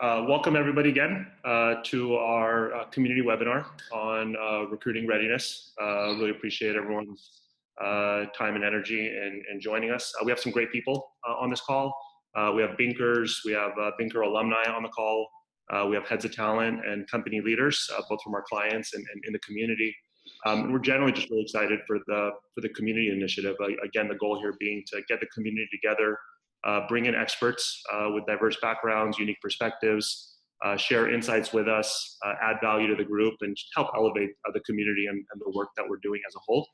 Welcome everybody again to our community webinar on recruiting readiness. Really appreciate everyone's time and energy in joining us. We have some great people on this call. We have Bincers, we have Bincer alumni on the call. We have heads of talent and company leaders, both from our clients and in the community. We're generally just really excited for the community initiative. Again, the goal here being to get the community together, bring in experts with diverse backgrounds, unique perspectives, share insights with us, add value to the group, and help elevate the community and the work that we're doing as a whole.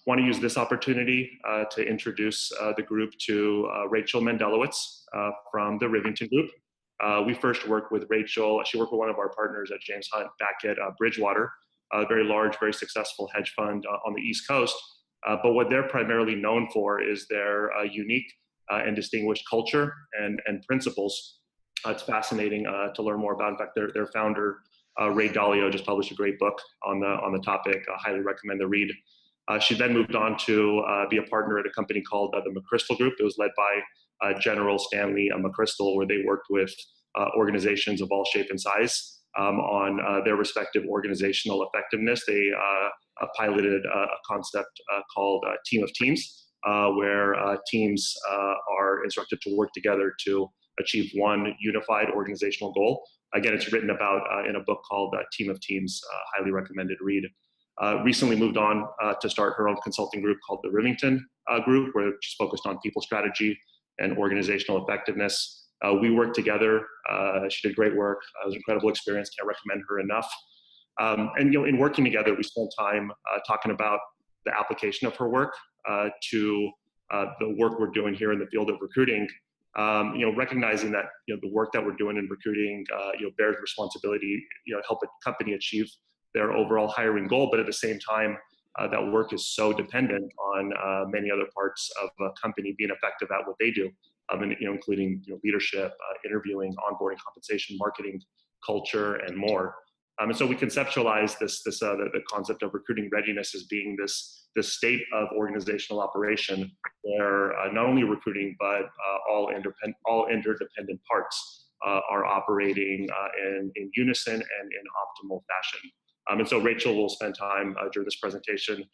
Want to use this opportunity to introduce the group to Rachel Mendelowitz from the Rivington Group. We first worked with Rachel. She worked with one of our partners at James Hunt back at Bridgewater, a very large, very successful hedge fund on the East Coast. But what they're primarily known for is their unique and distinguished culture and principles. It's fascinating to learn more about. In fact, their founder, Ray Dalio, just published a great book on the topic. I highly recommend the read. She then moved on to be a partner at a company called the McChrystal Group. It was led by General Stanley McChrystal, where they worked with organizations of all shape and size on their respective organizational effectiveness. They piloted a concept called Team of Teams, where teams are instructed to work together to achieve one unified organizational goal. Again, it's written about in a book called Team of Teams, highly recommended read. Recently moved on to start her own consulting group called the Rivington Group, where she's focused on people strategy and organizational effectiveness. We worked together. She did great work. It was an incredible experience. Can't recommend her enough. And in working together, we spent time talking about the application of her work to the work we're doing here in the field of recruiting. Recognizing that the work that we're doing in recruiting bears responsibility, help a company achieve their overall hiring goal, but at the same time, that work is so dependent on many other parts of a company being effective at what they do, including leadership, interviewing, onboarding, compensation, marketing, culture, and more. And so we conceptualize the concept of recruiting readiness as being this state of organizational operation where not only recruiting but all interdependent parts are operating in unison and in optimal fashion. And so Rachel will spend time during this presentation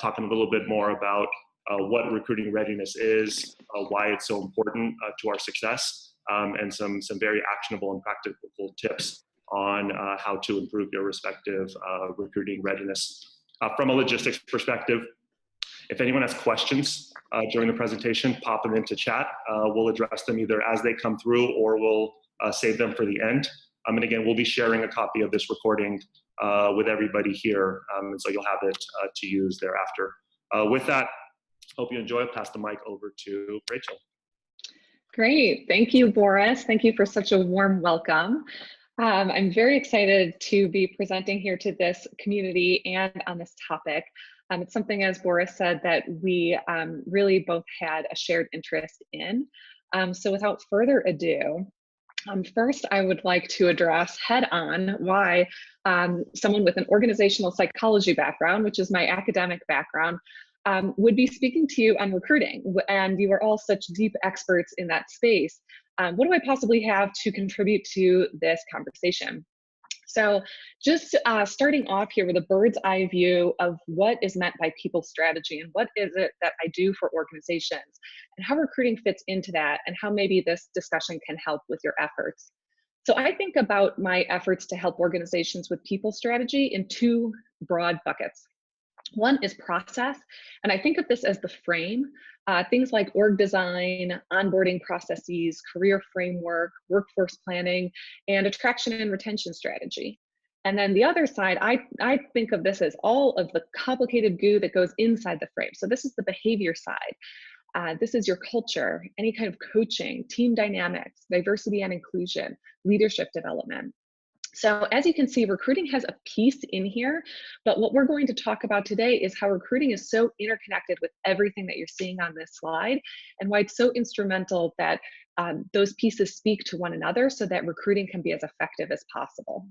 talking a little bit more about what recruiting readiness is, why it's so important to our success, and some very actionable and practical tips on how to improve your respective recruiting readiness. From a logistics perspective, if anyone has questions during the presentation, pop them into chat. We'll address them either as they come through or we'll save them for the end. And again, we'll be sharing a copy of this recording with everybody here, and so you'll have it to use thereafter. With that, hope you enjoy. I'll pass the mic over to Rachel. Great, thank you, Boris. Thank you for such a warm welcome. I'm very excited to be presenting here to this community and on this topic. It's something, as Boris said, that we really both had a shared interest in. So without further ado, first, I would like to address head-on why someone with an organizational psychology background, which is my academic background, would be speaking to you on recruiting. And you are all such deep experts in that space. What do I possibly have to contribute to this conversation? So just starting off here with a bird's eye view of what is meant by people strategy and what is it that I do for organizations and how recruiting fits into that and how maybe this discussion can help with your efforts. So I think about my efforts to help organizations with people strategy in two broad buckets. One is process, and I think of this as the frame. Things like org design, onboarding processes, career framework, workforce planning, and attraction and retention strategy. And then the other side, I think of this as all of the complicated goo that goes inside the frame. So this is the behavior side. This is your culture, any kind of coaching, team dynamics, diversity and inclusion, leadership development. So as you can see, recruiting has a piece in here, but what we're going to talk about today is how recruiting is so interconnected with everything that you're seeing on this slide and why it's so instrumental that those pieces speak to one another so that recruiting can be as effective as possible.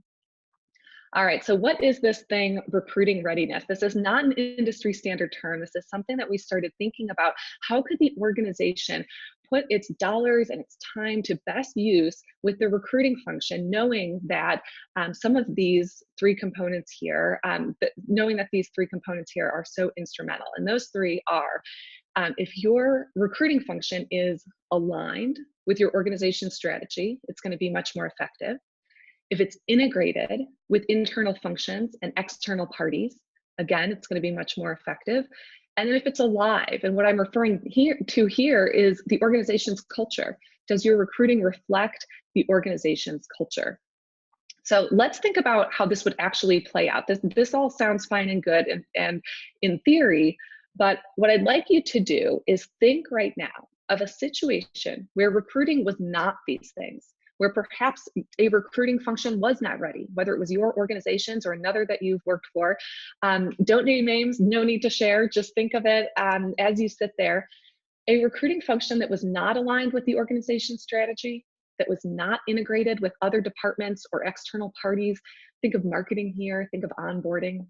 All right, so what is this thing, recruiting readiness? This is not an industry standard term. This is something that we started thinking about. How could the organization put its dollars and its time to best use with the recruiting function, knowing that some of these three components here, knowing that these three components here are so instrumental. And those three are, if your recruiting function is aligned with your organization's strategy, it's going to be much more effective. If it's integrated with internal functions and external parties, again, it's going to be much more effective. And then if it's alive, and what I'm referring here is the organization's culture. Does your recruiting reflect the organization's culture? So let's think about how this would actually play out. This all sounds fine and good and in theory, but what I'd like you to do is think right now of a situation where recruiting was not these things, where perhaps a recruiting function was not ready, whether it was your organization's or another that you've worked for. Don't name names, no need to share, just think of it as you sit there. A recruiting function that was not aligned with the organization's strategy, that was not integrated with other departments or external parties. Think of marketing here, think of onboarding.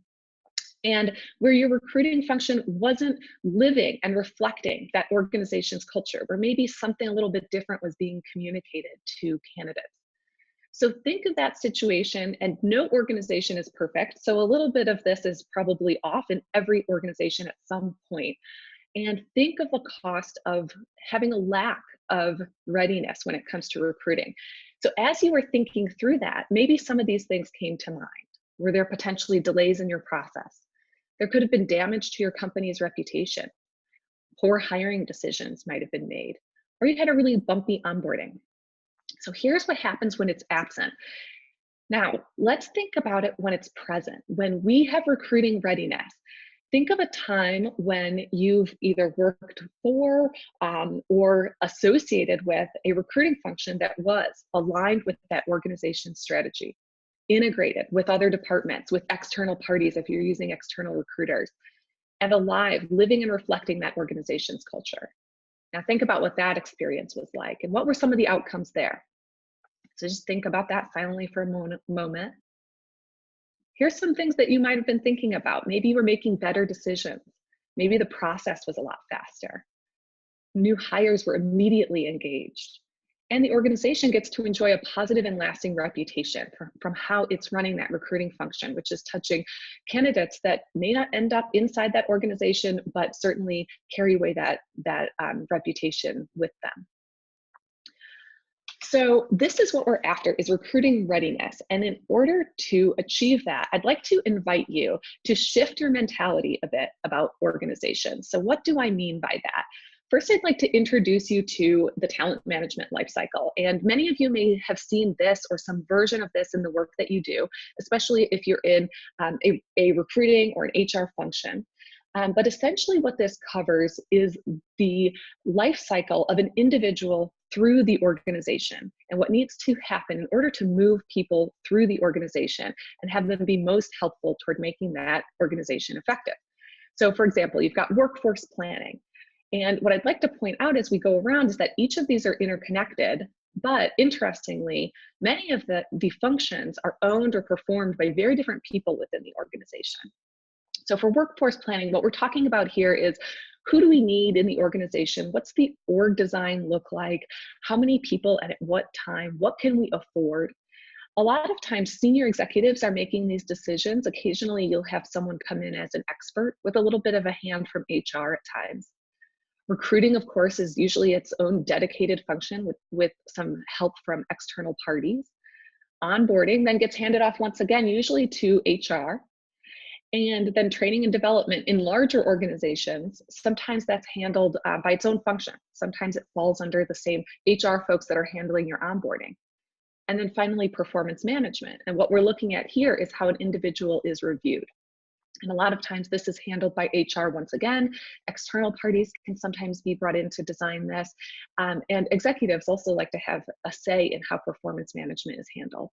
And where your recruiting function wasn't living and reflecting that organization's culture, where maybe something a little bit different was being communicated to candidates. So think of that situation, and no organization is perfect. So a little bit of this is probably off in every organization at some point. And think of the cost of having a lack of readiness when it comes to recruiting. So as you were thinking through that, maybe some of these things came to mind. Were there potentially delays in your process? There could have been damage to your company's reputation. Poor hiring decisions might have been made, or you had a really bumpy onboarding. So here's what happens when it's absent. Now, let's think about it when it's present. When we have recruiting readiness, think of a time when you've either worked for or associated with a recruiting function that was aligned with that organization's strategy, integrated with other departments, with external parties if you're using external recruiters, and alive, living and reflecting that organization's culture. Now think about what that experience was like and what were some of the outcomes there. So just think about that silently for a moment. Here's some things that you might have been thinking about. Maybe you were making better decisions. Maybe the process was a lot faster. New hires were immediately engaged. And the organization gets to enjoy a positive and lasting reputation from how it's running that recruiting function, which is touching candidates that may not end up inside that organization, but certainly carry away that reputation with them. So this is what we're after, is recruiting readiness. And in order to achieve that, I'd like to invite you to shift your mentality a bit about organizations. So what do I mean by that? First, I'd like to introduce you to the talent management lifecycle. And many of you may have seen this or some version of this in the work that you do, especially if you're in a recruiting or an HR function. But essentially what this covers is the life cycle of an individual through the organization and what needs to happen in order to move people through the organization and have them be most helpful toward making that organization effective. So for example, you've got workforce planning. And what I'd like to point out as we go around is that each of these are interconnected, but interestingly, many of the functions are owned or performed by very different people within the organization. So for workforce planning, what we're talking about here is who do we need in the organization? What's the org design look like? How many people and at what time? What can we afford? A lot of times senior executives are making these decisions. Occasionally you'll have someone come in as an expert with a little bit of a hand from HR at times. Recruiting, of course, is usually its own dedicated function with some help from external parties. Onboarding then gets handed off once again, usually to HR. And then training and development in larger organizations, sometimes that's handled by its own function. Sometimes it falls under the same HR folks that are handling your onboarding. And then finally, performance management. And what we're looking at here is how an individual is reviewed. And a lot of times this is handled by HR once again. External parties can sometimes be brought in to design this. And executives also like to have a say in how performance management is handled.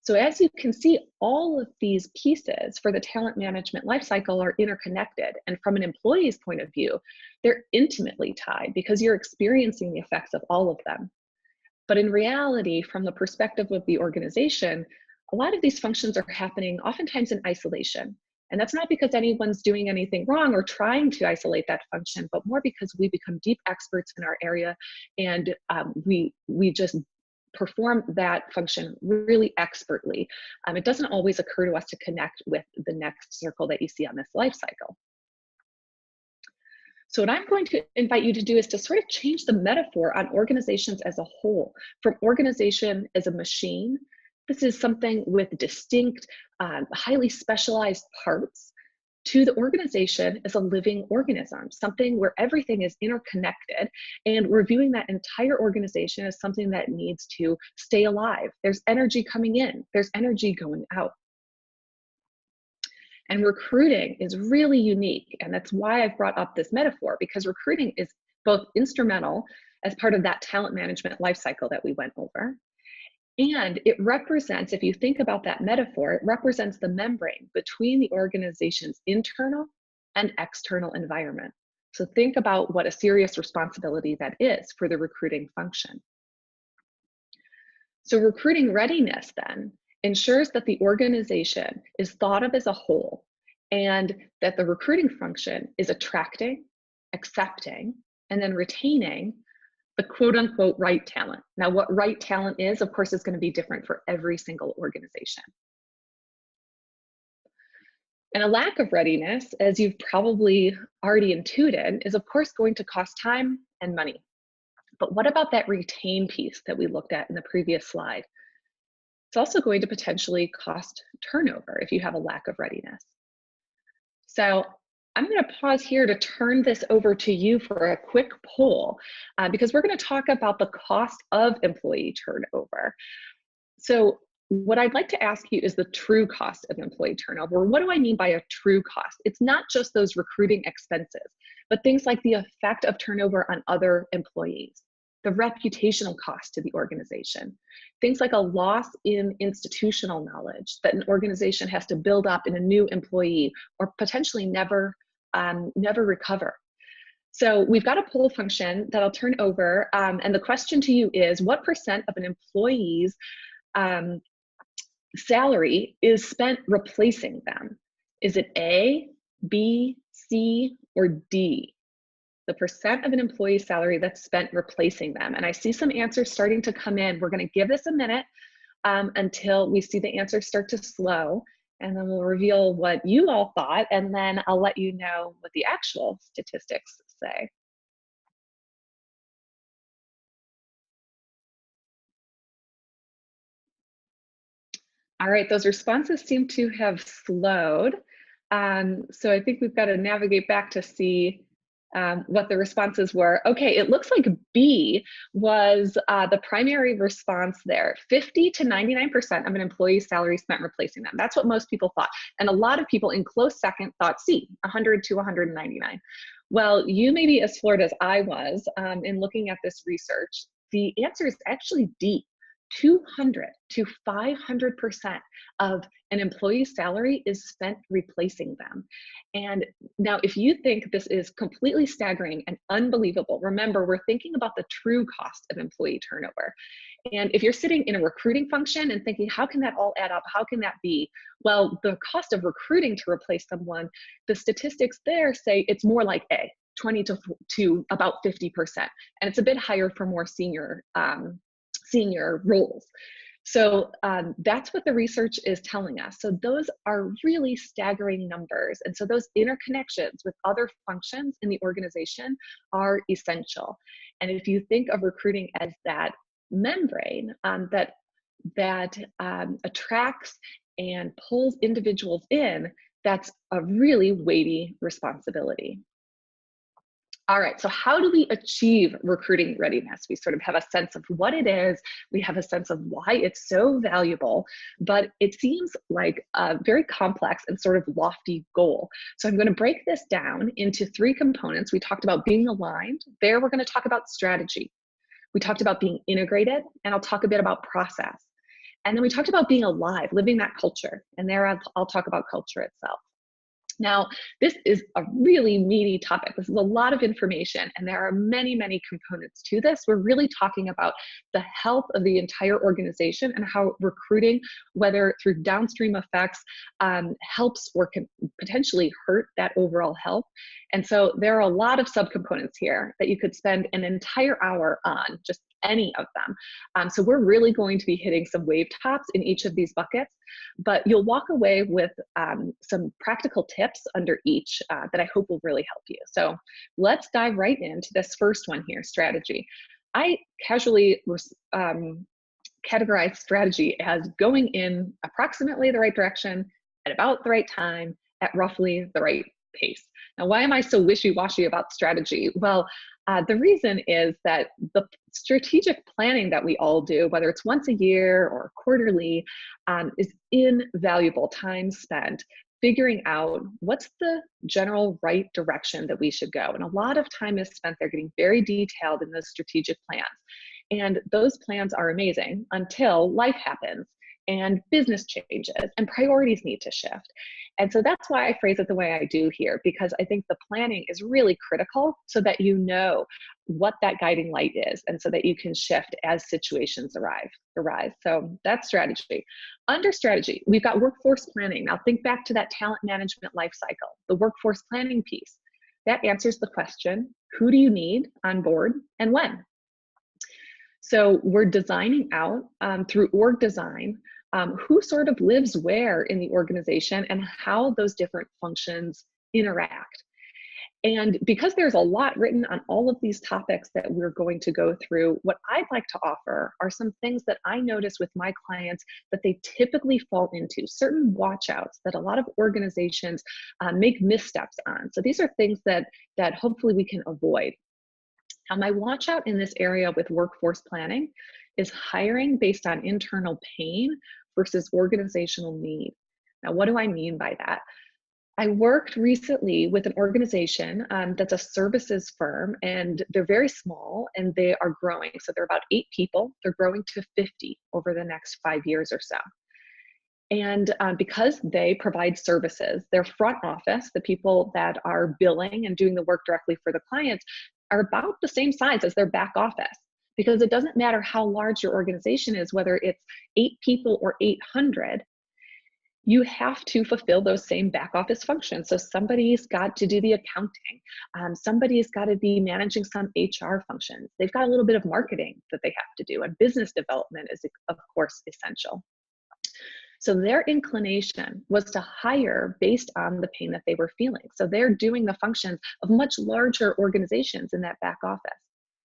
So as you can see, all of these pieces for the talent management lifecycle are interconnected. And from an employee's point of view, they're intimately tied because you're experiencing the effects of all of them. But in reality, from the perspective of the organization, a lot of these functions are happening oftentimes in isolation. And that's not because anyone's doing anything wrong or trying to isolate that function, but more because we become deep experts in our area, and we just perform that function really expertly. It doesn't always occur to us to connect with the next circle that you see on this life cycle. So what I'm going to invite you to do is to sort of change the metaphor on organizations as a whole. From organization as a machine, this is something with distinct, highly specialized parts, to the organization as a living organism, something where everything is interconnected, and we're viewing that entire organization as something that needs to stay alive. There's energy coming in, there's energy going out. And recruiting is really unique. And that's why I've brought up this metaphor, because recruiting is both instrumental as part of that talent management life cycle that we went over. And it represents, if you think about that metaphor, it represents the membrane between the organization's internal and external environment. So think about what a serious responsibility that is for the recruiting function. So recruiting readiness then ensures that the organization is thought of as a whole, and that the recruiting function is attracting, accepting, and then retaining the quote unquote right talent. Now, what right talent is, of course, is going to be different for every single organization. And a lack of readiness, as you've probably already intuited, is of course going to cost time and money. But what about that retain piece that we looked at in the previous slide? It's also going to potentially cost turnover if you have a lack of readiness. So I'm going to pause here to turn this over to you for a quick poll, because we're going to talk about the cost of employee turnover. So what I'd like to ask you is the true cost of employee turnover. What do I mean by a true cost? It's not just those recruiting expenses, but things like the effect of turnover on other employees, the reputational cost to the organization, things like a loss in institutional knowledge that an organization has to build up in a new employee, or potentially never recover. So we've got a poll function that I'll turn over, and the question to you is, what percent of an employee's salary is spent replacing them? Is it A, B, C, or D? The percent of an employee's salary that's spent replacing them. And I see some answers starting to come in. We're going to give this a minute until we see the answers start to slow, and then we'll reveal what you all thought, and then I'll let you know what the actual statistics say. All right, those responses seem to have slowed. So I think we've got to navigate back to see what the responses were. Okay, it looks like B was the primary response there. 50 to 99% of an employee's salary spent replacing them. That's what most people thought. And a lot of people in close second thought C, 100 to 199. Well, you may be as floored as I was in looking at this research. The answer is actually D. 200 to 500% of an employee's salary is spent replacing them. And now, if you think this is completely staggering and unbelievable, remember, we're thinking about the true cost of employee turnover. And if you're sitting in a recruiting function and thinking, how can that all add up? How can that be? Well, the cost of recruiting to replace someone, the statistics there say it's more like A, 20 to about 50%. And it's a bit higher for more senior roles. So that's what the research is telling us. So those are really staggering numbers. And so those interconnections with other functions in the organization are essential. And if you think of recruiting as that membrane that attracts and pulls individuals in, that's a really weighty responsibility. All right, so how do we achieve recruiting readiness? We sort of have a sense of what it is, we have a sense of why it's so valuable, but it seems like a very complex and sort of lofty goal. So I'm going to break this down into three components. We talked about being aligned. There we're going to talk about strategy. We talked about being integrated, and I'll talk a bit about process. And then we talked about being alive, living that culture, and there I'll talk about culture itself. Now, this is a really meaty topic. This is a lot of information, and there are many, many components to this. We're really talking about the health of the entire organization and how recruiting, whether through downstream effects, helps or can potentially hurt that overall health. And so there are a lot of subcomponents here that you could spend an entire hour on, just any of them. So we're really going to be hitting some wave tops in each of these buckets, but you'll walk away with some practical tips under each that I hope will really help you. So let's dive right into this first one here, strategy. I casually categorize strategy as going in approximately the right direction at about the right time at roughly the right pace. Now, why am I so wishy-washy about strategy? Well, the reason is that the strategic planning that we all do, whether it's once a year or quarterly, is invaluable time spent figuring out what's the general right direction that we should go. And a lot of time is spent there getting very detailed in those strategic plans. And those plans are amazing until life happens and business changes and priorities need to shift. And so that's why I phrase it the way I do here, because I think the planning is really critical so that you know what that guiding light is and so that you can shift as situations arise. So that's strategy. Under strategy, we've got workforce planning. Now think back to that talent management life cycle, the workforce planning piece. That answers the question, who do you need on board and when? So we're designing out through org design who sort of lives where in the organization and how those different functions interact. And because there's a lot written on all of these topics that we're going to go through, what I'd like to offer are some things that I notice with my clients that they typically fall into, certain watchouts that a lot of organizations make missteps on. So these are things that hopefully we can avoid. Now, my watch out in this area with workforce planning is hiring based on internal pain versus organizational need. Now, what do I mean by that? I worked recently with an organization that's a services firm, and they're very small and they are growing. So they're about 8 people. They're growing to 50 over the next 5 years or so. And because they provide services, their front office, the people that are billing and doing the work directly for the clients, are about the same size as their back office. Because it doesn't matter how large your organization is, whether it's 8 people or 800, you have to fulfill those same back office functions. So somebody's got to do the accounting. Somebody's got to be managing some HR functions. They've got a little bit of marketing that they have to do, and business development is, of course, essential. So their inclination was to hire based on the pain that they were feeling. So they're doing the functions of much larger organizations in that back office.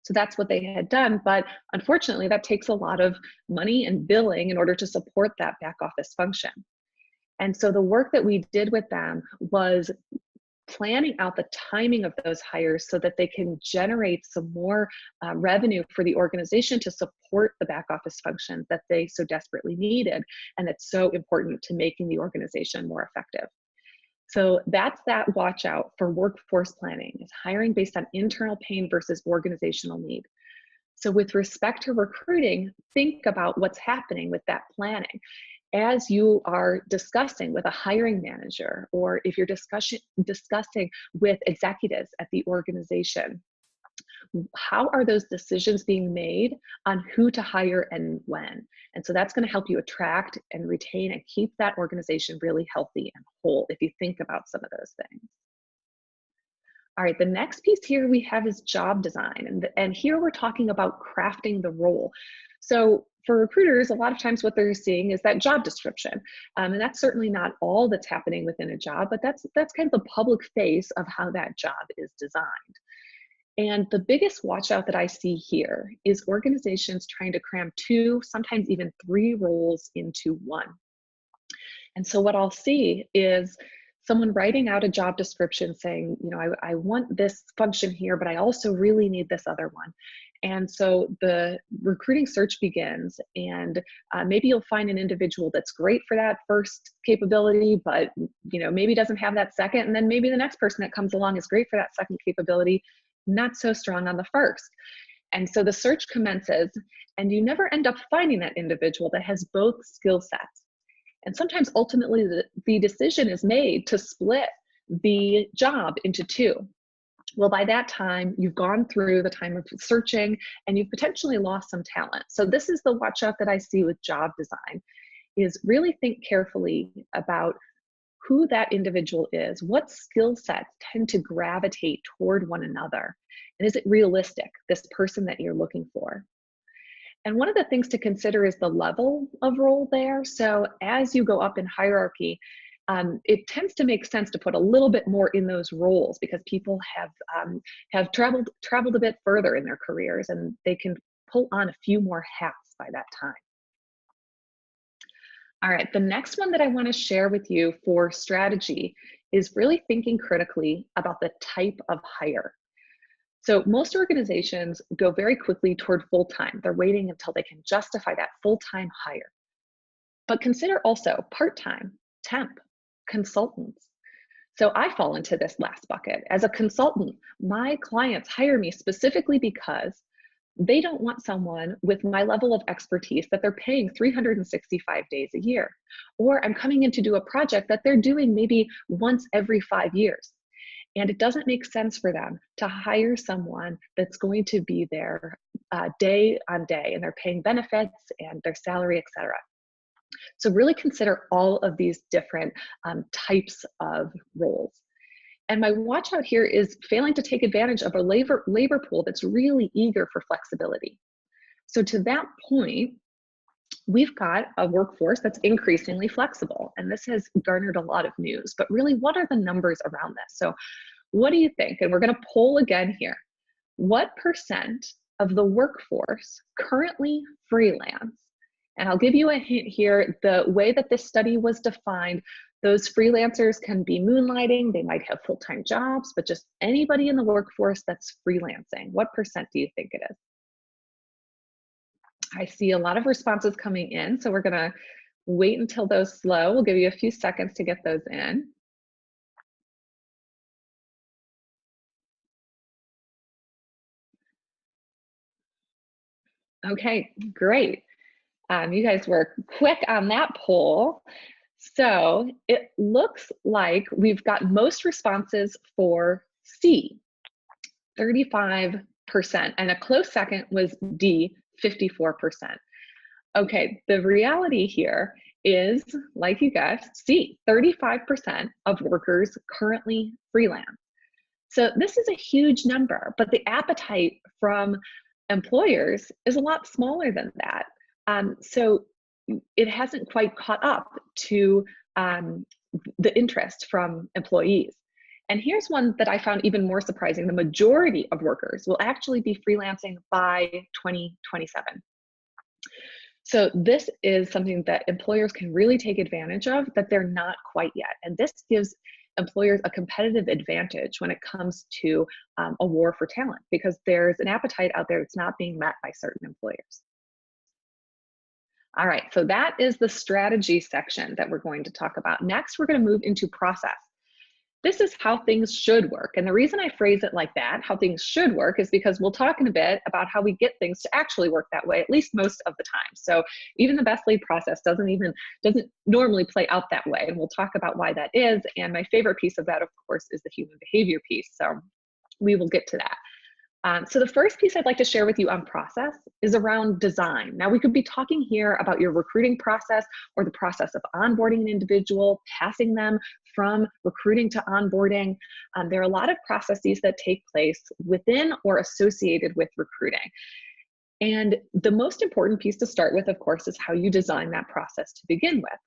So that's what they had done. But unfortunately, that takes a lot of money and billing in order to support that back office function. And so the work that we did with them was planning out the timing of those hires so that they can generate some more revenue for the organization to support the back office function that they so desperately needed, and that's so important to making the organization more effective. So that's that watch out for workforce planning, is hiring based on internal pain versus organizational need. So with respect to recruiting, think about what's happening with that planning. As you are discussing with a hiring manager, or if you're discussing with executives at the organization, how are those decisions being made on who to hire and when? And so that's going to help you attract and retain and keep that organization really healthy and whole if you think about some of those things. All right, the next piece here we have is job design. And here we're talking about crafting the role. So for recruiters, a lot of times what they're seeing is that job description. And that's certainly not all that's happening within a job, but that's kind of the public face of how that job is designed. And the biggest watch out that I see here is organizations trying to cram 2, sometimes even 3 roles into one. And so what I'll see is someone writing out a job description saying, you know, I want this function here, but I also really need this other one. And so the recruiting search begins, and maybe you'll find an individual that's great for that first capability, but you know, maybe doesn't have that second. And then maybe the next person that comes along is great for that second capability, not so strong on the first. And so the search commences, and you never end up finding that individual that has both skill sets. And sometimes ultimately the decision is made to split the job into two. Well, by that time, you've gone through the time of searching and you've potentially lost some talent. So this is the watch out that I see with job design, is really think carefully about who that individual is, what skill sets tend to gravitate toward one another, and is it realistic, this person that you're looking for? And one of the things to consider is the level of role there. So as you go up in hierarchy, it tends to make sense to put a little bit more in those roles because people have traveled a bit further in their careers and they can pull on a few more hats by that time. All right, the next one that I want to share with you for strategy is really thinking critically about the type of hire. So most organizations go very quickly toward full-time. They're waiting until they can justify that full-time hire. But consider also part-time, temp, consultants. So I fall into this last bucket. As a consultant, my clients hire me specifically because they don't want someone with my level of expertise that they're paying 365 days a year. Or I'm coming in to do a project that they're doing maybe once every 5 years. And it doesn't make sense for them to hire someone that's going to be there day on day, and they're paying benefits and their salary, et cetera. So really consider all of these different types of roles. And my watch out here is failing to take advantage of a labor pool that's really eager for flexibility. So to that point, we've got a workforce that's increasingly flexible, and this has garnered a lot of news, but really what are the numbers around this? So what do you think? And we're gonna poll again here. What percent of the workforce currently freelance? And I'll give you a hint here, the way that this study was defined, those freelancers can be moonlighting, they might have full-time jobs, but just anybody in the workforce that's freelancing. What percent do you think it is? I see a lot of responses coming in, so we're gonna wait until those slow. We'll give you a few seconds to get those in. Okay, great. You guys were quick on that poll. So it looks like we've got most responses for C, 35%, and a close second was D, 54%. Okay, the reality here is, like you guessed, C, 35% of workers currently freelance. So this is a huge number, but the appetite from employers is a lot smaller than that. So it hasn't quite caught up to the interest from employees. And here's one that I found even more surprising. The majority of workers will actually be freelancing by 2027. So this is something that employers can really take advantage of that they're not quite yet. And this gives employers a competitive advantage when it comes to a war for talent, because there's an appetite out there that's not being met by certain employers. All right, so that is the strategy section that we're going to talk about. Next, we're going to move into process. This is how things should work. And the reason I phrase it like that, how things should work, is because we'll talk in a bit about how we get things to actually work that way, at least most of the time. So even the best laid process doesn't normally play out that way. And we'll talk about why that is. And my favorite piece of that, of course, is the human behavior piece. So we will get to that. So the first piece I'd like to share with you on process is around design. Now, we could be talking here about your recruiting process or the process of onboarding an individual, passing them from recruiting to onboarding. There are a lot of processes that take place within or associated with recruiting. And the most important piece to start with, of course, is how you design that process to begin with.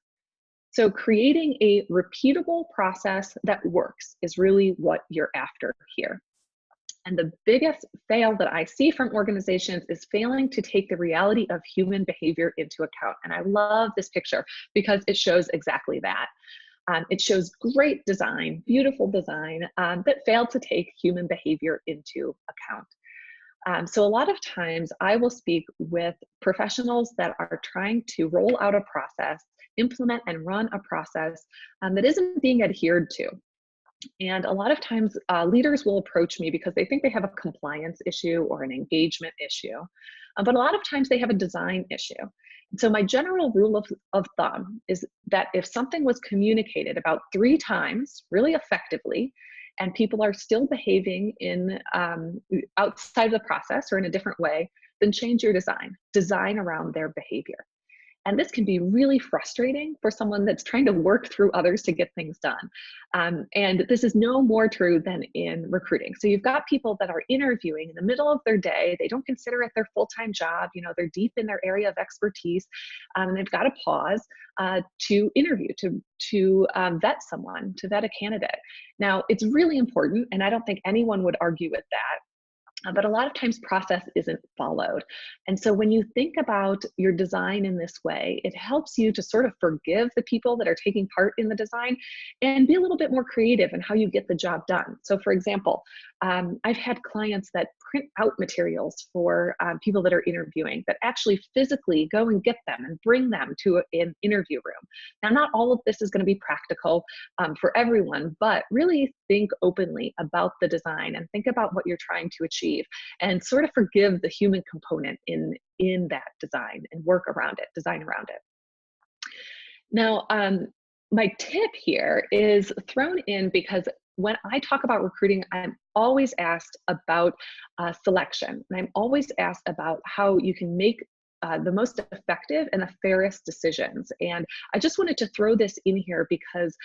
So creating a repeatable process that works is really what you're after here. And the biggest fail that I see from organizations is failing to take the reality of human behavior into account. And I love this picture because it shows exactly that. It shows great design, beautiful design, that failed to take human behavior into account. So a lot of times I will speak with professionals that are trying to roll out a process, implement and run a process that isn't being adhered to. And a lot of times leaders will approach me because they think they have a compliance issue or an engagement issue. But a lot of times they have a design issue. So my general rule of thumb is that if something was communicated about 3 times really effectively, and people are still behaving in outside of the process or in a different way, then change your design around their behavior. And this can be really frustrating for someone that's trying to work through others to get things done. And this is no more true than in recruiting. So you've got people that are interviewing in the middle of their day. They don't consider it their full-time job. You know, they're deep in their area of expertise. And they've got to pause to interview, to vet someone, to vet a candidate. Now, it's really important, and I don't think anyone would argue with that. But a lot of times process isn't followed. And so when you think about your design in this way, it helps you to sort of forgive the people that are taking part in the design and be a little bit more creative in how you get the job done. So for example, I've had clients that print out materials for people that are interviewing, that actually physically go and get them and bring them to an interview room. Now, not all of this is going to be practical for everyone, but really think openly about the design and think about what you're trying to achieve, and sort of forgive the human component in that design and work around it, design around it. Now, my tip here is thrown in because when I talk about recruiting, I'm always asked about selection. And I'm always asked about how you can make the most effective and the fairest decisions. And I just wanted to throw this in here because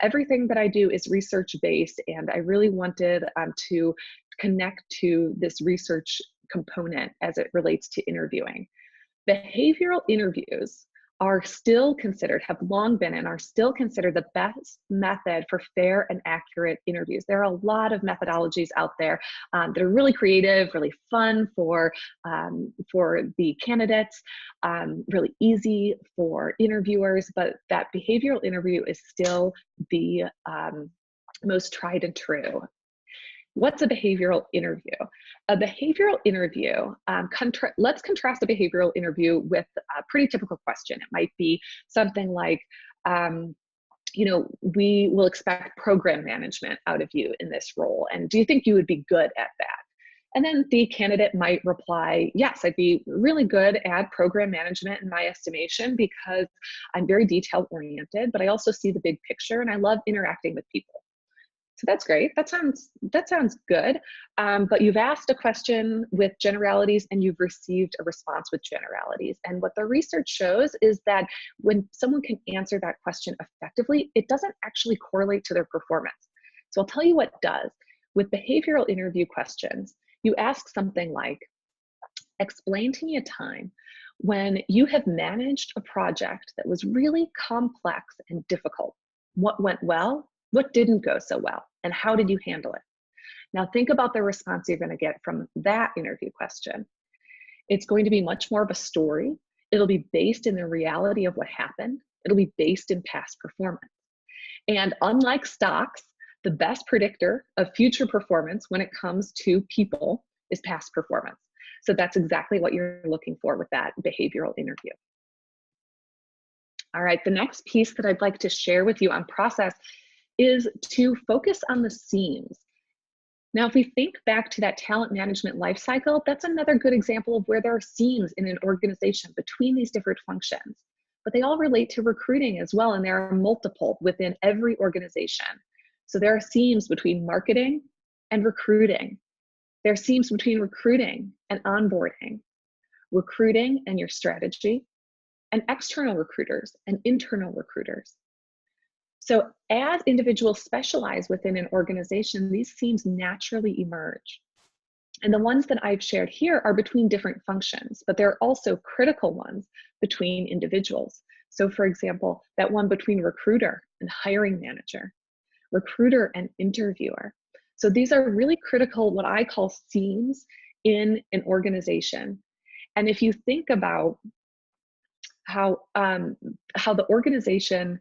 everything that I do is research-based, and I really wanted to connect to this research component as it relates to interviewing. Behavioral interviews are still considered, have long been and are still considered the best method for fair and accurate interviews. There are a lot of methodologies out there that are really creative, really fun for the candidates, really easy for interviewers, but that behavioral interview is still the most tried and true. What's a behavioral interview? A behavioral interview, let's contrast a behavioral interview with a pretty typical question. It might be something like, you know, we will expect program management out of you in this role, and do you think you would be good at that? And then the candidate might reply, yes, I'd be really good at program management in my estimation because I'm very detail oriented, but I also see the big picture and I love interacting with people. So that's great. That sounds good. But you've asked a question with generalities and you've received a response with generalities. And what the research shows is that when someone can answer that question effectively, it doesn't actually correlate to their performance. So I'll tell you what does. With behavioral interview questions, you ask something like, explain to me a time when you have managed a project that was really complex and difficult. What went well? What didn't go so well, and how did you handle it? Now think about the response you're going to get from that interview question. It's going to be much more of a story. It'll be based in the reality of what happened. It'll be based in past performance. And unlike stocks, the best predictor of future performance when it comes to people is past performance. So that's exactly what you're looking for with that behavioral interview. All right, the next piece that I'd like to share with you on process is to focus on the seams. Now, if we think back to that talent management life cycle, that's another good example of where there are seams in an organization between these different functions. But they all relate to recruiting as well, and there are multiple within every organization. So there are seams between marketing and recruiting. There are seams between recruiting and onboarding, recruiting and your strategy, and external recruiters and internal recruiters. So as individuals specialize within an organization, these seams naturally emerge. And the ones that I've shared here are between different functions, but there are also critical ones between individuals. So for example, that one between recruiter and hiring manager, recruiter and interviewer. So these are really critical, what I call seams in an organization. And if you think about how the organization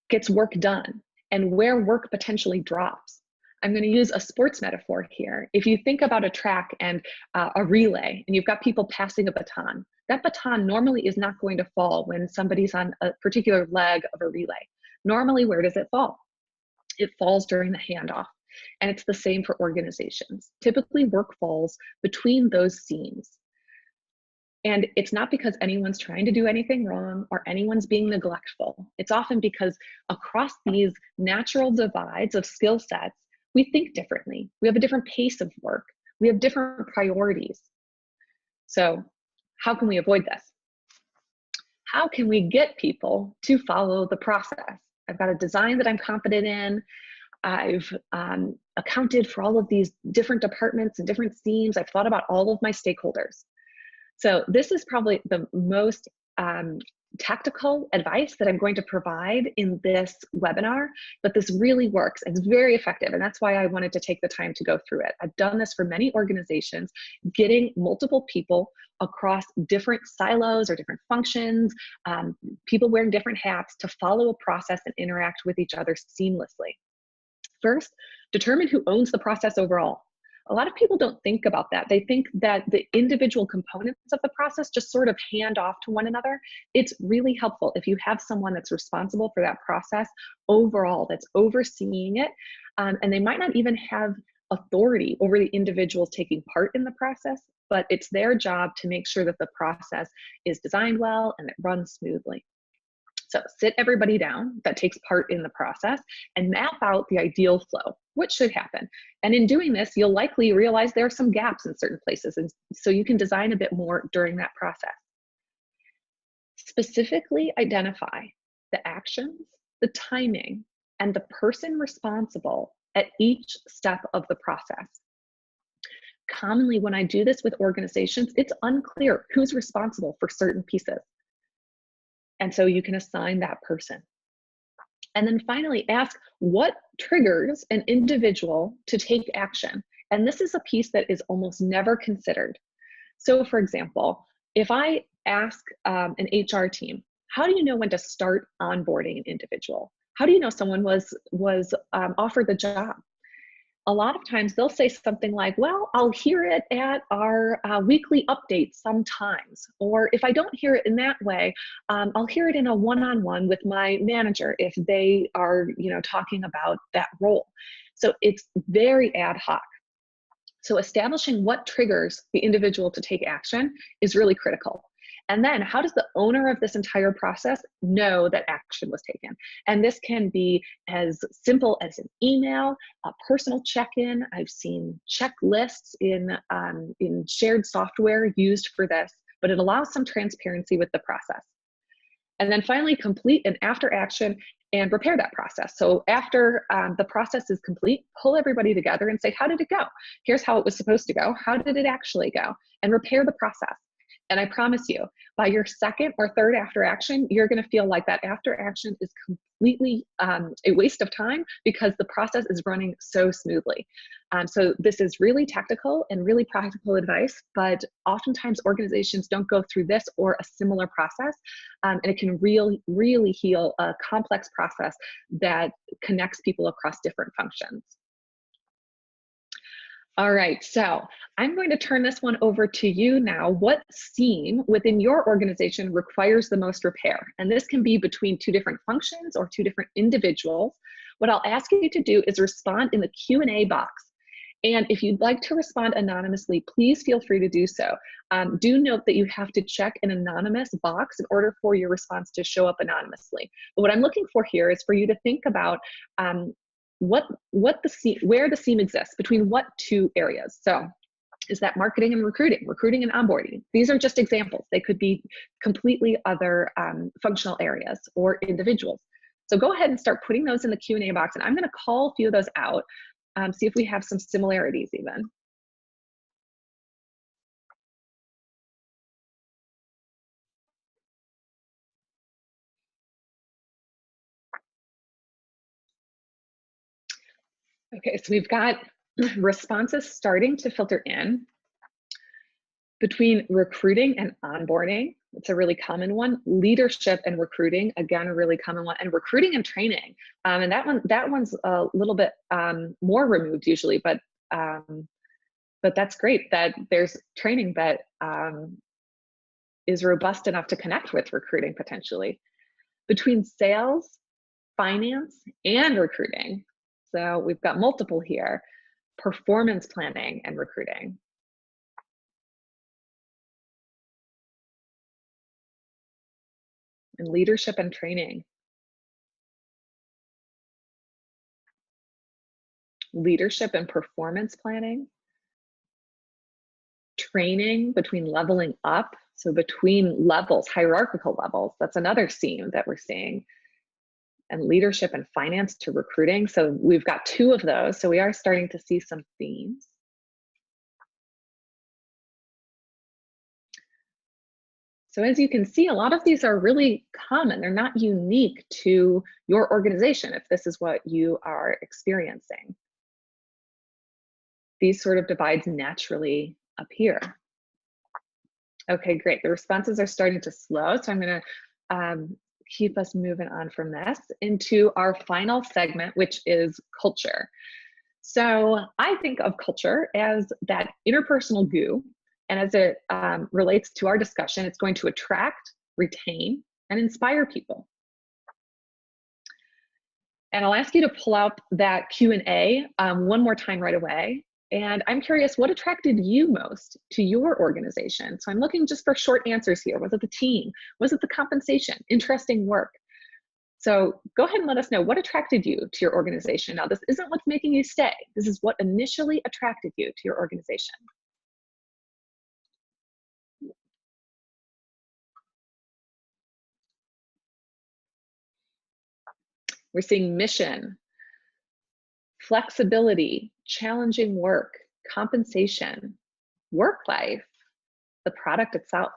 gets work done and where work potentially drops. I'm going to use a sports metaphor here. If you think about a track and a relay, and you've got people passing a baton, that baton normally is not going to fall when somebody's on a particular leg of a relay. Normally, where does it fall? It falls during the handoff. And it's the same for organizations. Typically, work falls between those seams. And it's not because anyone's trying to do anything wrong or anyone's being neglectful. It's often because across these natural divides of skill sets, we think differently. We have a different pace of work. We have different priorities. So how can we avoid this? How can we get people to follow the process? I've got a design that I'm confident in. I've accounted for all of these different departments and different teams. I've thought about all of my stakeholders. So this is probably the most tactical advice that I'm going to provide in this webinar, but this really works. It's very effective, and that's why I wanted to take the time to go through it. I've done this for many organizations, getting multiple people across different silos or different functions, people wearing different hats to follow a process and interact with each other seamlessly. First, determine who owns the process overall. A lot of people don't think about that. They think that the individual components of the process just sort of hand off to one another. It's really helpful if you have someone that's responsible for that process overall, that's overseeing it, and they might not even have authority over the individuals taking part in the process, but it's their job to make sure that the process is designed well and it runs smoothly. So sit everybody down that takes part in the process and map out the ideal flow. What should happen? And in doing this, you'll likely realize there are some gaps in certain places, and so you can design a bit more during that process. Specifically identify the actions, the timing, and the person responsible at each step of the process. Commonly, when I do this with organizations, it's unclear who's responsible for certain pieces. And so you can assign that person. And then finally, ask what triggers an individual to take action. And this is a piece that is almost never considered. So for example, if I ask an HR team, how do you know when to start onboarding an individual? How do you know someone was offered the job? A lot of times they'll say something like, well, I'll hear it at our weekly update sometimes. Or if I don't hear it in that way, I'll hear it in a one-on-one with my manager if they are, talking about that role. So it's very ad hoc. So establishing what triggers the individual to take action is really critical. And then how does the owner of this entire process know that action was taken? And this can be as simple as an email, a personal check-in. I've seen checklists in shared software used for this, but it allows some transparency with the process. And then finally, complete an after action and repair that process. So after the process is complete, pull everybody together and say, how did it go? Here's how it was supposed to go. How did it actually go? And repair the process. And I promise you, by your second or third after action, you're going to feel like that after action is completely a waste of time because the process is running so smoothly. So this is really tactical and really practical advice, but oftentimes organizations don't go through this or a similar process, and it can really heal a complex process that connects people across different functions. All right, so I'm going to turn this one over to you now. What seam within your organization requires the most repair? And this can be between two different functions or two different individuals. What I'll ask you to do is respond in the Q&A box. And if you'd like to respond anonymously, please feel free to do so. Do note that you have to check an anonymous box in order for your response to show up anonymously. But what I'm looking for here is for you to think about where the seam exists between what two areas. So is that marketing and recruiting and onboarding? These are just examples. They could be completely other functional areas or individuals. So go ahead and start putting those in the Q&A box, and I'm going to call a few of those out, see if we have some similarities even. Okay, so we've got responses starting to filter in. Between recruiting and onboarding, it's a really common one. Leadership and recruiting, again, a really common one. And recruiting and training, and that one's a little bit more removed usually, but that's great that there's training that is robust enough to connect with recruiting potentially. Between sales, finance, and recruiting, so we've got multiple here, performance planning and recruiting. And leadership and training. Leadership and performance planning. Training between leveling up, so between levels, hierarchical levels, that's another theme that we're seeing. And leadership and finance to recruiting. So we've got 2 of those, so we are starting to see some themes. So as you can see, a lot of these are really common. They're not unique to your organization if this is what you are experiencing. These sort of divides naturally appear. Okay, great. The responses are starting to slow, so I'm going to keep us moving on from this into our final segment, which is culture. So I think of culture as that interpersonal glue, and as it relates to our discussion, it's going to attract, retain, and inspire people. And I'll ask you to pull out that Q&A one more time right away. And I'm curious, what attracted you most to your organization? So I'm looking just for short answers here. Was it the team? Was it the compensation? Interesting work? So go ahead and let us know what attracted you to your organization. Now, this isn't what's making you stay. This is what initially attracted you to your organization. We're seeing mission, flexibility, challenging work, compensation, work life, the product itself,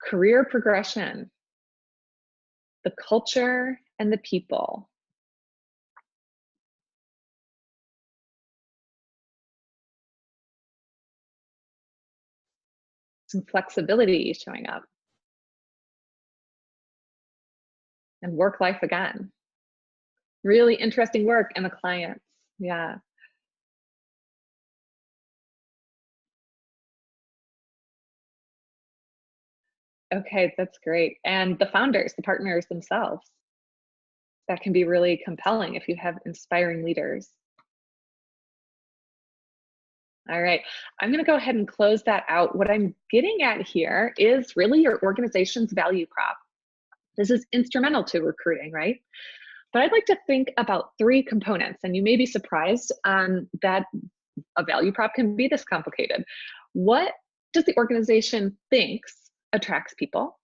career progression, the culture, and the people. Some flexibility showing up. And work life again. Really interesting work and the clients. Yeah. Okay, that's great. And the founders, the partners themselves. That can be really compelling if you have inspiring leaders. All right, I'm going to go ahead and close that out. What I'm getting at here is really your organization's value prop. This is instrumental to recruiting, right? But I'd like to think about 3 components, and you may be surprised that a value prop can be this complicated. What does the organization thinks attracts people?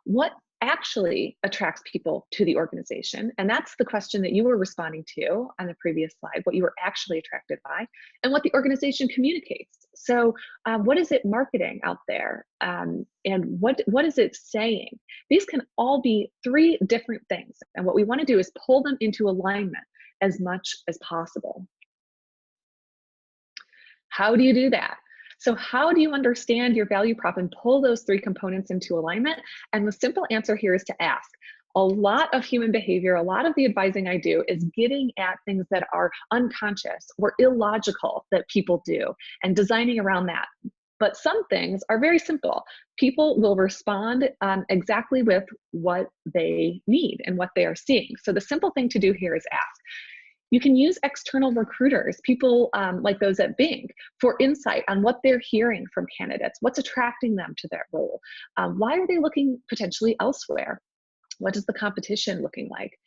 What actually attracts people to the organization? And that's the question that you were responding to on the previous slide, what you were actually attracted by, and what the organization communicates. So what is it marketing out there? And what is it saying? These can all be 3 different things. And what we want to do is pull them into alignment as much as possible. How do you do that? So how do you understand your value prop and pull those 3 components into alignment? And the simple answer here is to ask. A lot of human behavior, a lot of the advising I do is getting at things that are unconscious or illogical that people do and designing around that. But some things are very simple. People will respond exactly with what they need and what they are seeing. So the simple thing to do here is ask. You can use external recruiters, people like those at Binc, for insight on what they're hearing from candidates, what's attracting them to that role. Why are they looking potentially elsewhere? What is the competition looking like?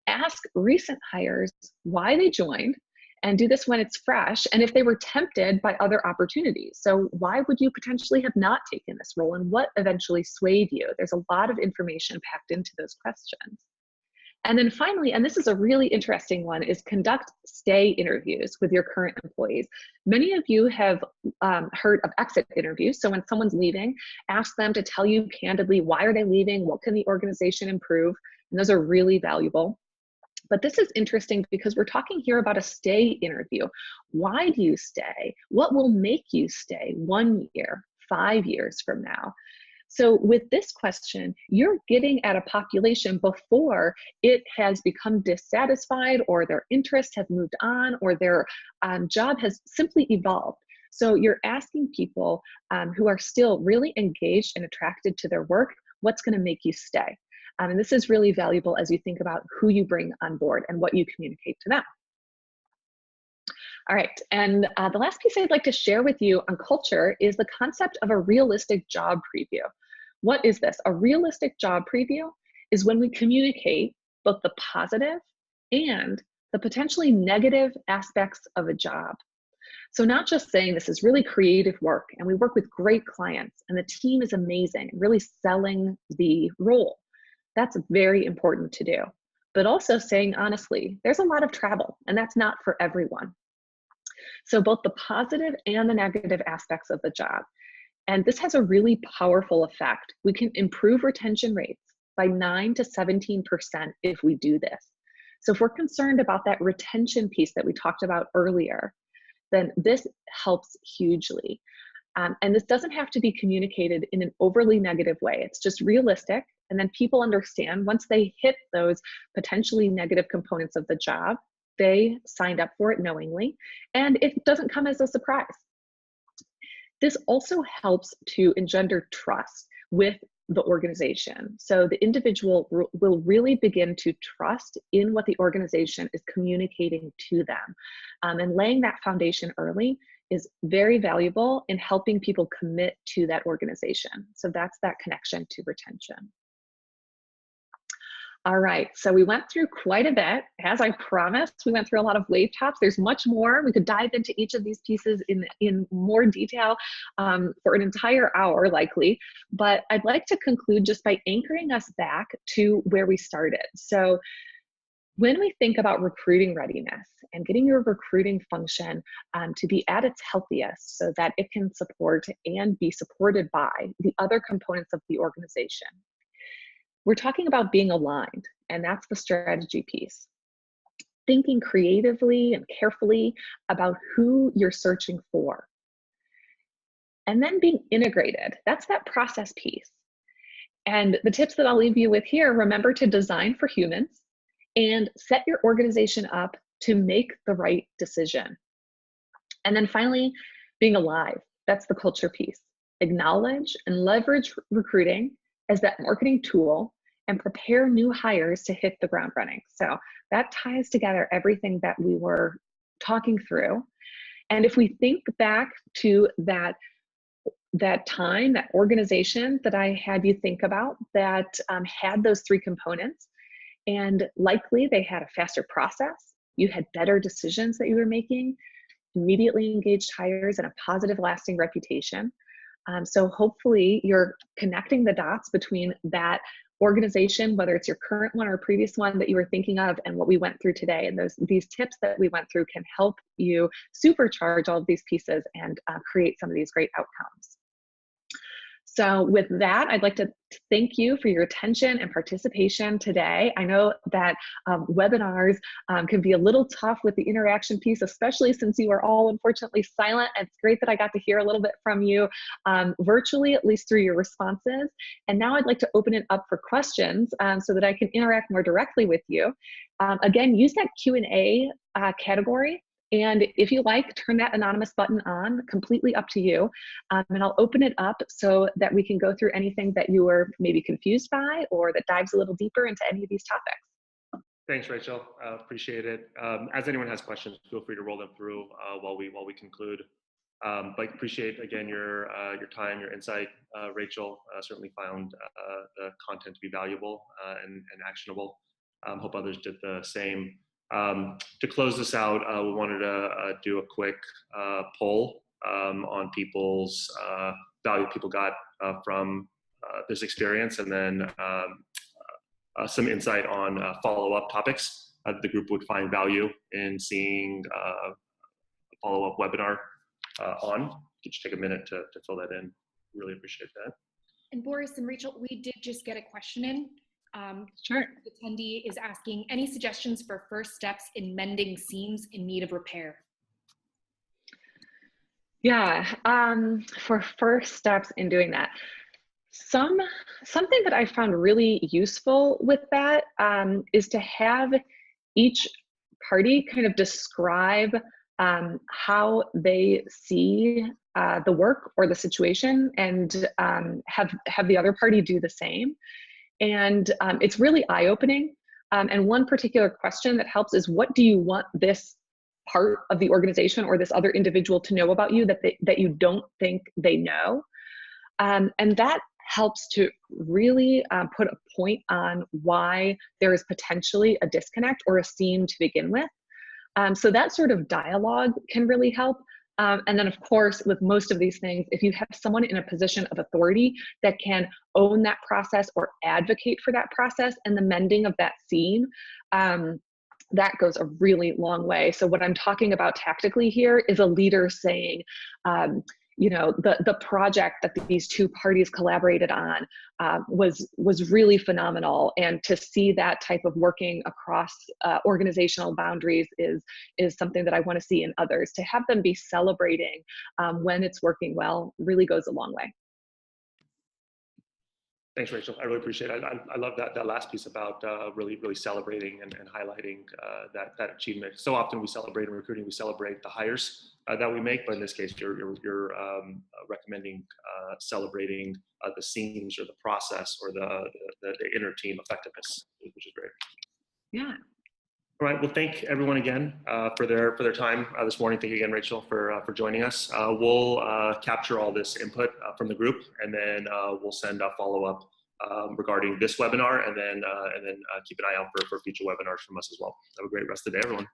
Ask recent hires why they joined, and do this when it's fresh, and if they were tempted by other opportunities. So why would you potentially have not taken this role, and what eventually swayed you? There's a lot of information packed into those questions. And then finally, and this is a really interesting one, is conduct stay interviews with your current employees. Many of you have heard of exit interviews. So when someone's leaving, ask them to tell you candidly, why are they leaving? What can the organization improve? And those are really valuable. But this is interesting because we're talking here about a stay interview. Why do you stay? What will make you stay 1 year, 5 years from now? So with this question, you're getting at a population before it has become dissatisfied, or their interests have moved on, or their job has simply evolved. So you're asking people who are still really engaged and attracted to their work, what's going to make you stay? And this is really valuable as you think about who you bring on board and what you communicate to them. All right, and the last piece I'd like to share with you on culture is the concept of a realistic job preview. What is this? A realistic job preview is when we communicate both the positive and the potentially negative aspects of a job. So not just saying this is really creative work and we work with great clients and the team is amazing, really selling the role. That's very important to do. But also saying honestly, there's a lot of travel and that's not for everyone. So both the positive and the negative aspects of the job. And this has a really powerful effect. We can improve retention rates by 9 to 17% if we do this. So if we're concerned about that retention piece that we talked about earlier, then this helps hugely. And this doesn't have to be communicated in an overly negative way. It's just realistic. And then people understand once they hit those potentially negative components of the job, they signed up for it knowingly, and it doesn't come as a surprise. This also helps to engender trust with the organization. So the individual will really begin to trust in what the organization is communicating to them. And laying that foundation early is very valuable in helping people commit to that organization. So that's that connection to retention. All right, so we went through quite a bit. As I promised, we went through a lot of wave tops. There's much more. We could dive into each of these pieces in more detail for an entire hour, likely. But I'd like to conclude just by anchoring us back to where we started. So when we think about recruiting readiness and getting your recruiting function to be at its healthiest so that it can support and be supported by the other components of the organization, we're talking about being aligned, and that's the strategy piece. Thinking creatively and carefully about who you're searching for. And then being integrated, that's that process piece. And the tips that I'll leave you with here, remember to design for humans and set your organization up to make the right decision. And then finally, being alive, that's the culture piece. Acknowledge and leverage recruiting as that marketing tool and prepare new hires to hit the ground running. So that ties together everything that we were talking through. And if we think back to that time, that organization that I had you think about that had those three components, and likely they had a faster process, you had better decisions that you were making, immediately engaged hires, and a positive lasting reputation. So hopefully you're connecting the dots between that organization, whether it's your current one or previous one that you were thinking of, and what we went through today. And these tips that we went through can help you supercharge all of these pieces and create some of these great outcomes. So with that, I'd like to thank you for your attention and participation today. I know that webinars can be a little tough with the interaction piece, especially since you are all unfortunately silent. It's great that I got to hear a little bit from you virtually, at least through your responses. And now I'd like to open it up for questions so that I can interact more directly with you. Again, use that Q&A category. And if you like, turn that anonymous button on, completely up to you. And I'll open it up so that we can go through anything that you were maybe confused by or that dives a little deeper into any of these topics. Thanks, Rachel. Appreciate it. As anyone has questions, feel free to roll them through while we conclude. But appreciate again your time, your insight, Rachel. Certainly found the content to be valuable and actionable. Hope others did the same. To close this out, we wanted to do a quick poll on people's value people got from this experience, and then some insight on follow-up topics the group would find value in seeing a follow-up webinar on. Could you take a minute to fill that in? Really appreciate that. And Boris and Rachel, we did just get a question in. Sure. The attendee is asking, any suggestions for first steps in mending seams in need of repair? Yeah, for first steps in doing that. Something that I found really useful with that is to have each party kind of describe how they see the work or the situation, and have the other party do the same. And it's really eye-opening. And one particular question that helps is, what do you want this part of the organization or this other individual to know about you that you don't think they know? And that helps to really put a point on why there is potentially a disconnect or a seam to begin with. So that sort of dialogue can really help. And then, of course, with most of these things, if you have someone in a position of authority that can own that process or advocate for that process and the mending of that seam, that goes a really long way. So what I'm talking about tactically here is a leader saying, you know, the project that these two parties collaborated on was really phenomenal, and to see that type of working across organizational boundaries is something that I want to see in others. To have them be celebrating when it's working well really goes a long way. Thanks, Rachel. I really appreciate it. I love that last piece about really celebrating and highlighting that achievement. So often we celebrate in recruiting, we celebrate the hires that we make, but in this case, you're recommending celebrating the seams or the process or the inner team effectiveness, which is great. Yeah. All right. Well, thank everyone again for their time this morning. Thank you again, Rachel, for joining us. We'll capture all this input from the group, and then we'll send a follow-up regarding this webinar, and then keep an eye out for future webinars from us as well. Have a great rest of the day, everyone.